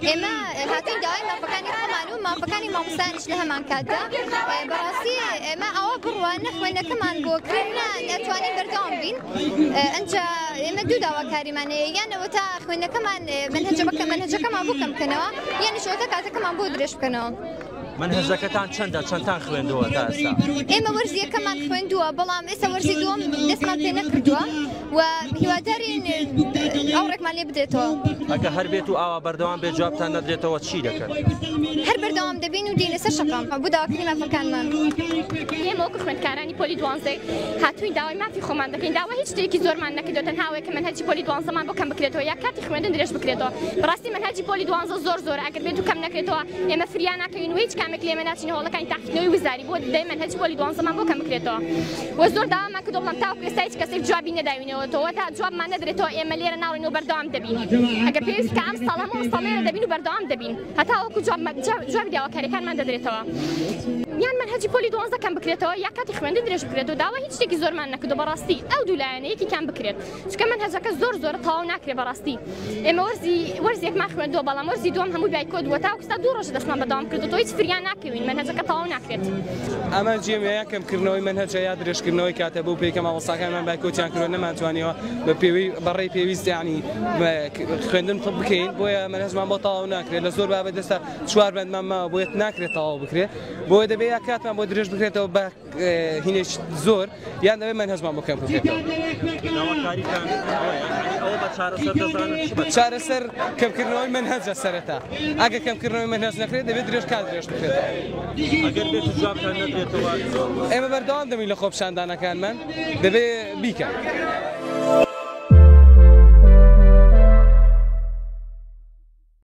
ئێمە هاتووی داوای مافەکانی خۆمان و مافەکانی مامۆستایانیش لە هەمان کاتدا بەڕاستی ئێمە ئەوە بڕوە خوێندنەکەمان بۆ کردنا ناتوانین بەردەوام بین ئەنجا ئێمە دوو داواکاریمانەیە یانەوە تا خوێندنەکەمان منهەجەکەمان بۆ کەم بکەنەوە یانیشەوە کاتەکەمان بۆ درێژ بکەنەوە. منهەجەکەتان چەندە چەندتان خوێندووە تا ئێستا؟ ئێمە وەرزیەکەمان خوێندووە بەڵام ئێستا وەرزی دووەم دەستمان پێ نەکردووە و هیوادارین ئەوڕێکمان لێ بدرێتەوە. ئەگە هەر بێت و ئاوا بەردەوام بێت جوابتان نەدرێتەوە چی دەکەن؟ هەر بەردەوام دەبین و دێنە سەر شەقام بۆ داواکردنی مافەکانمان. ئێمە وەکو خوێندکارانی پۆلی 12 هاتووین داوای مافی خۆمان دەکەین داوا هیچ شتێکی زۆرمان نەکردووە تەنها ئەوەیە کە منهەجی پۆلی 12مان بۆ کەم بکرێتەوە یا کاتی خوێندن درێژ بکرێتەوە. بەڕاستی منهەجی پۆلی 12 زۆر ئەگەر بێت و کەم نەکرێتەوە ئێمە فریان ناکەوین و هیچ کامێک لێمە ناچینە هەوڵەکانی تاقیکردنەوەی وزاری بۆ دەی منهەجی پۆلی 12مان بۆ کەم بکرێتەوە. وە زۆر داوامان کردووە بەڵام تاوەکو ئێستا هیچ کەسێک جوابی نەداوینەوە تا جوابمان نەدرێتەوە ئێمە لێرە ناڕۆین و بەردەوام دەبین. ئەگەر پێویست کە ئەم ساڵ هەموو ساڵێرە دەبین و بەردەوام دەبین هەتا وەکو جوابی داواکاریەکانمان دەدرێتەوە. یان منهەجی پۆلی 12 کەم بکرێتەوە یا کاتی خوێندن درێژ بکرێتەوە داوا هیچ شتێکی زۆرمان نەکردو بەڕاستی ئەو دوو لایەنەیەکی کەم بکرێت چونکە منهەجەکە زۆر تەواو ناکرێت بەڕاستی. ئێمە وەرزێکمان خوێندووە بەڵام وەرزی دووەم هەمووی بایکۆدووە تاوەکستا دوو ڕۆژ دەستمان بەردەوام کردووە هیچ فریان ناکەوین منهەجەکە تەواو ناکرێت. ئەمە جێمەیە کەمکردنەوەی منهەجە یا درێژکردنەوەی کاتە بۆ پێی کە مامۆستاکانمان بایکۆتیان کردووە نەمانتوانیوە بەڕێی پێویست یعنی خوێندن بکەین بۆیە منهەجمان بۆ تەواو ناکرێت لە زۆر بابەت دەستا 4 بەندمان ماوە بۆیە ناکرێت تەواو بکرێت بۆیە دەبێت یا کاتمان بۆ درێژ بکرێتەوە بە هینێک زۆر یان دەبێت منهەجمان بۆ کەم بکرێتەوە. چارەسەر کەمکردنەوەی منهەجە سەرەتا ئەگە کەمکردنەوەی منهەج نەکرێت دەبێت درێژ درێژ بکرێتەوە. ئێمە بەردەوام دەبین لە خۆپیشاندانەکانمان دەبێت بیکەن.